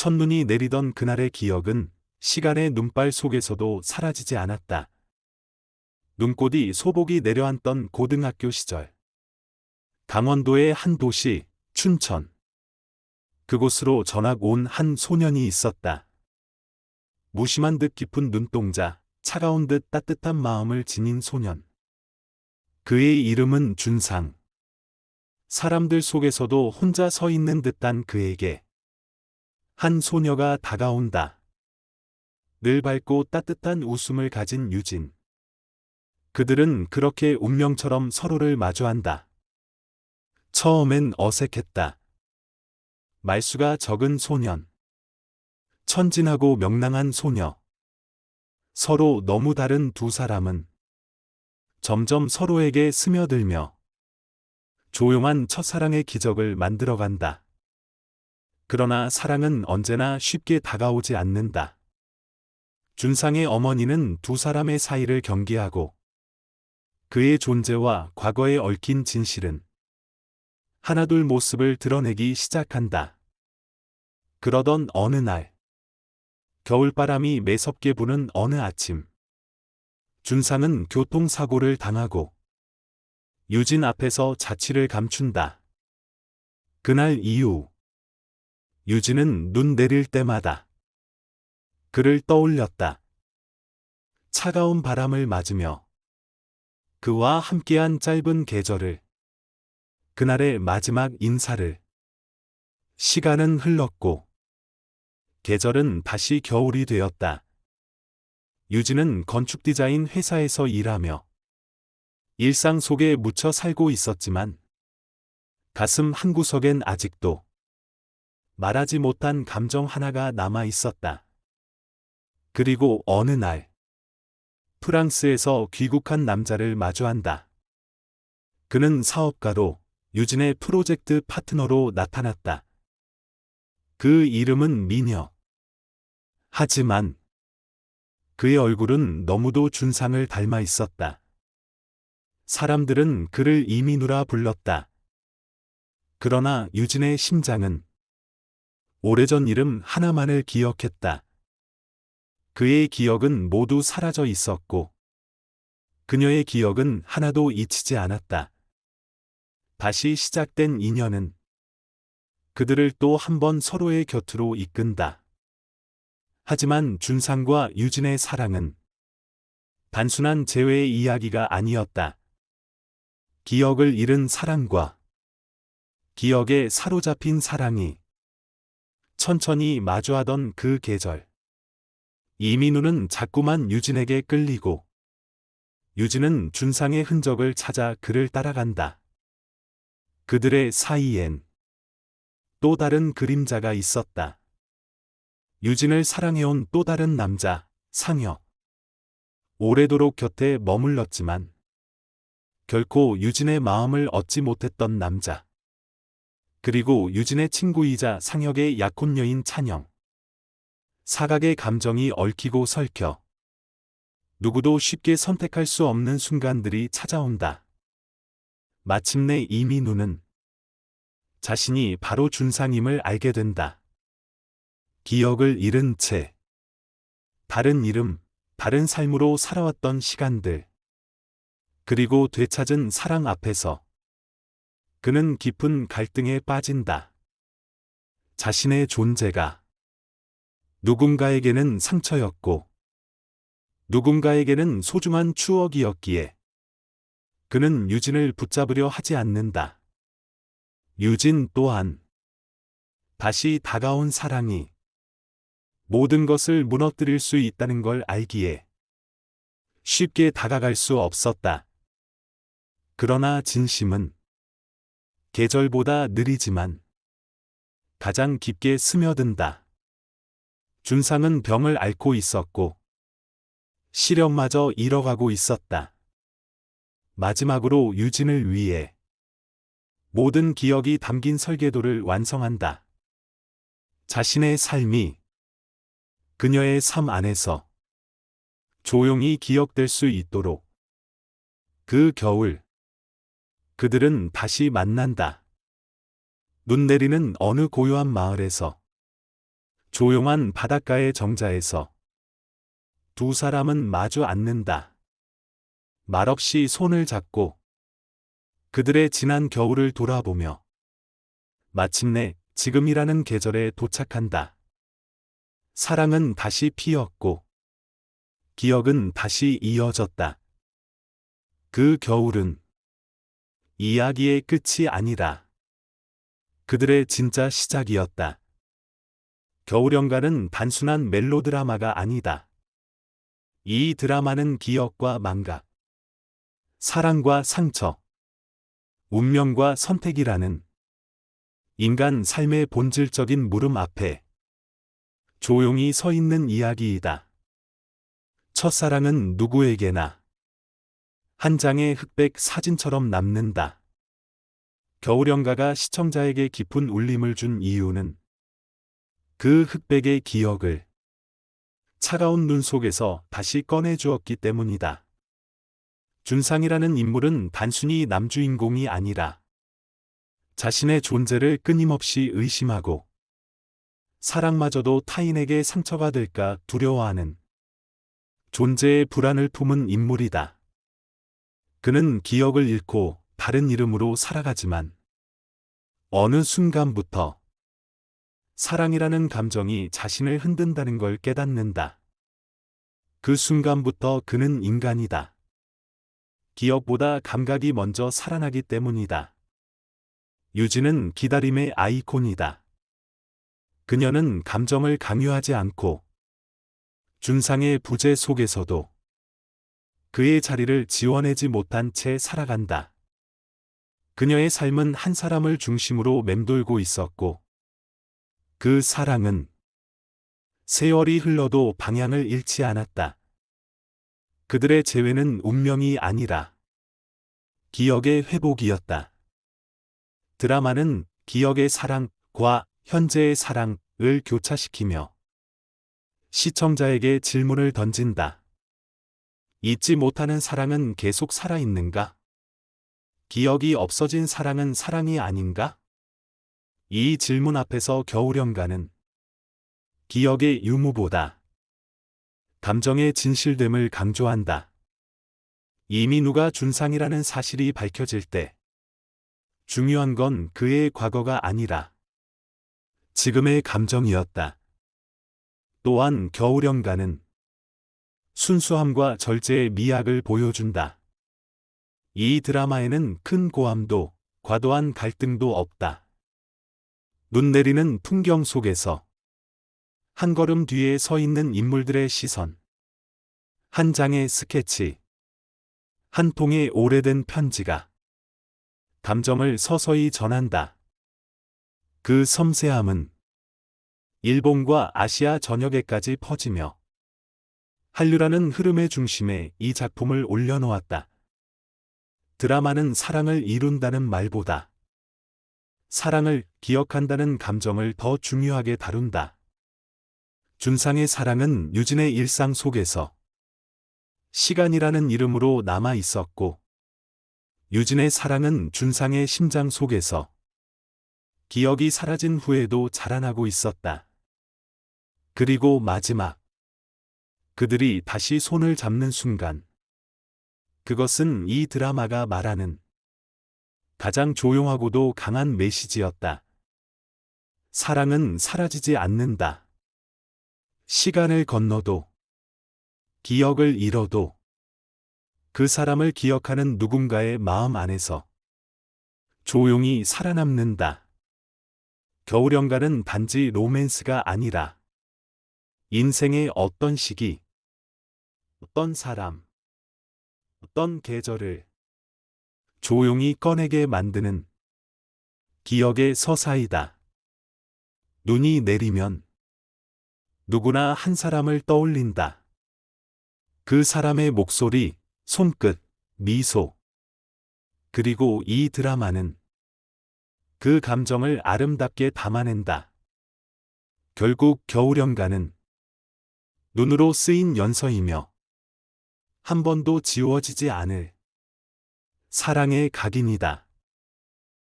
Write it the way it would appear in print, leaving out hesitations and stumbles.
첫눈이 내리던 그날의 기억은 시간의 눈발 속에서도 사라지지 않았다. 눈꽃이 소복이 내려앉던 고등학교 시절. 강원도의 한 도시, 춘천. 그곳으로 전학 온 한 소년이 있었다. 무심한 듯 깊은 눈동자, 차가운 듯 따뜻한 마음을 지닌 소년. 그의 이름은 준상. 사람들 속에서도 혼자 서 있는 듯한 그에게 한 소녀가 다가온다. 늘 밝고 따뜻한 웃음을 가진 유진. 그들은 그렇게 운명처럼 서로를 마주한다. 처음엔 어색했다. 말수가 적은 소년. 천진하고 명랑한 소녀. 서로 너무 다른 두 사람은 점점 서로에게 스며들며 조용한 첫사랑의 기적을 만들어간다. 그러나 사랑은 언제나 쉽게 다가오지 않는다. 준상의 어머니는 두 사람의 사이를 경계하고 그의 존재와 과거에 얽힌 진실은 하나둘 모습을 드러내기 시작한다. 그러던 어느 날, 겨울바람이 매섭게 부는 어느 아침, 준상은 교통사고를 당하고 유진 앞에서 자취를 감춘다. 그날 이후 유진은 눈 내릴 때마다 그를 떠올렸다. 차가운 바람을 맞으며 그와 함께한 짧은 계절을, 그날의 마지막 인사를. 시간은 흘렀고 계절은 다시 겨울이 되었다. 유진은 건축 디자인 회사에서 일하며 일상 속에 묻혀 살고 있었지만 가슴 한구석엔 아직도 말하지 못한 감정 하나가 남아 있었다. 그리고 어느 날 프랑스에서 귀국한 남자를 마주한다. 그는 사업가로 유진의 프로젝트 파트너로 나타났다. 그 이름은 미녀. 하지만 그의 얼굴은 너무도 준상을 닮아 있었다. 사람들은 그를 이민우라 불렀다. 그러나 유진의 심장은 오래전 이름 하나만을 기억했다. 그의 기억은 모두 사라져 있었고 그녀의 기억은 하나도 잊히지 않았다. 다시 시작된 인연은 그들을 또 한 번 서로의 곁으로 이끈다. 하지만 준상과 유진의 사랑은 단순한 재회의 이야기가 아니었다. 기억을 잃은 사랑과 기억에 사로잡힌 사랑이 천천히 마주하던 그 계절. 이민우는 자꾸만 유진에게 끌리고 유진은 준상의 흔적을 찾아 그를 따라간다. 그들의 사이엔 또 다른 그림자가 있었다. 유진을 사랑해온 또 다른 남자, 상혁. 오래도록 곁에 머물렀지만 결코 유진의 마음을 얻지 못했던 남자. 그리고 유진의 친구이자 상혁의 약혼 여인 찬영. 사각의 감정이 얽히고 설켜 누구도 쉽게 선택할 수 없는 순간들이 찾아온다. 마침내 이민우는 자신이 바로 준상임을 알게 된다. 기억을 잃은 채 다른 이름, 다른 삶으로 살아왔던 시간들. 그리고 되찾은 사랑 앞에서 그는 깊은 갈등에 빠진다. 자신의 존재가 누군가에게는 상처였고 누군가에게는 소중한 추억이었기에 그는 유진을 붙잡으려 하지 않는다. 유진 또한 다시 다가온 사랑이 모든 것을 무너뜨릴 수 있다는 걸 알기에 쉽게 다가갈 수 없었다. 그러나 진심은 계절보다 느리지만 가장 깊게 스며든다. 준상은 병을 앓고 있었고 시력마저 잃어가고 있었다. 마지막으로 유진을 위해 모든 기억이 담긴 설계도를 완성한다. 자신의 삶이 그녀의 삶 안에서 조용히 기억될 수 있도록. 그 겨울 그들은 다시 만난다. 눈 내리는 어느 고요한 마을에서 조용한 바닷가의 정자에서 두 사람은 마주 앉는다. 말없이 손을 잡고 그들의 지난 겨울을 돌아보며 마침내 지금이라는 계절에 도착한다. 사랑은 다시 피었고 기억은 다시 이어졌다. 그 겨울은 이야기의 끝이 아니라 그들의 진짜 시작이었다. 겨울연가는 단순한 멜로드라마가 아니다. 이 드라마는 기억과 망각, 사랑과 상처, 운명과 선택이라는 인간 삶의 본질적인 물음 앞에 조용히 서 있는 이야기이다. 첫사랑은 누구에게나 한 장의 흑백 사진처럼 남는다. 겨울연가가 시청자에게 깊은 울림을 준 이유는 그 흑백의 기억을 차가운 눈 속에서 다시 꺼내주었기 때문이다. 준상이라는 인물은 단순히 남주인공이 아니라 자신의 존재를 끊임없이 의심하고 사랑마저도 타인에게 상처가 될까 두려워하는 존재의 불안을 품은 인물이다. 그는 기억을 잃고 다른 이름으로 살아가지만 어느 순간부터 사랑이라는 감정이 자신을 흔든다는 걸 깨닫는다. 그 순간부터 그는 인간이다. 기억보다 감각이 먼저 살아나기 때문이다. 유진은 기다림의 아이콘이다. 그녀는 감정을 강요하지 않고 준상의 부재 속에서도 그의 자리를 지워내지 못한 채 살아간다. 그녀의 삶은 한 사람을 중심으로 맴돌고 있었고 그 사랑은 세월이 흘러도 방향을 잃지 않았다. 그들의 재회는 운명이 아니라 기억의 회복이었다. 드라마는 기억의 사랑과 현재의 사랑을 교차시키며 시청자에게 질문을 던진다. 잊지 못하는 사랑은 계속 살아있는가? 기억이 없어진 사랑은 사랑이 아닌가? 이 질문 앞에서 겨울연가는 기억의 유무보다 감정의 진실됨을 강조한다. 이민우가 준상이라는 사실이 밝혀질 때 중요한 건 그의 과거가 아니라 지금의 감정이었다. 또한 겨울연가는 순수함과 절제의 미학을 보여준다. 이 드라마에는 큰 고함도 과도한 갈등도 없다. 눈 내리는 풍경 속에서 한 걸음 뒤에 서 있는 인물들의 시선, 한 장의 스케치, 한 통의 오래된 편지가 감정을 서서히 전한다. 그 섬세함은 일본과 아시아 전역에까지 퍼지며 한류라는 흐름의 중심에 이 작품을 올려놓았다. 드라마는 사랑을 이룬다는 말보다 사랑을 기억한다는 감정을 더 중요하게 다룬다. 준상의 사랑은 유진의 일상 속에서 시간이라는 이름으로 남아 있었고 유진의 사랑은 준상의 심장 속에서 기억이 사라진 후에도 자라나고 있었다. 그리고 마지막 그들이 다시 손을 잡는 순간 그것은 이 드라마가 말하는 가장 조용하고도 강한 메시지였다. 사랑은 사라지지 않는다. 시간을 건너도 기억을 잃어도 그 사람을 기억하는 누군가의 마음 안에서 조용히 살아남는다. 겨울연가는 단지 로맨스가 아니라 인생의 어떤 시기, 어떤 사람, 어떤 계절을 조용히 꺼내게 만드는 기억의 서사이다. 눈이 내리면 누구나 한 사람을 떠올린다. 그 사람의 목소리, 손끝, 미소. 그리고 이 드라마는 그 감정을 아름답게 담아낸다. 결국 겨울연가는 눈으로 쓰인 연서이며 한 번도 지워지지 않을 사랑의 각인이다.